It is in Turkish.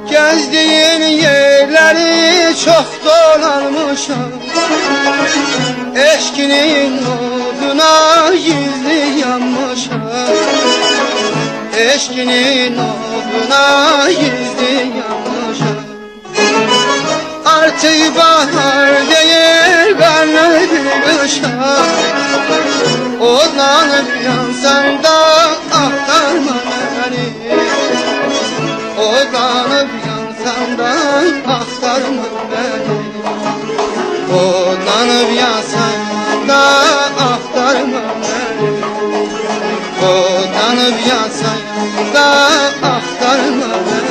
Gezdiğim yerleri çok dolanmışam, eşkinin oduna gizli yanmışam, eşkinin oduna gizli yanmışam. Artık bahar değil karnıdır kışa, odlanıp yansan da aktarma beni, odlanıp yansan da aktarma beni, odlanıp yansan da aktarma beni, odlanıp yansan da aktarma beni.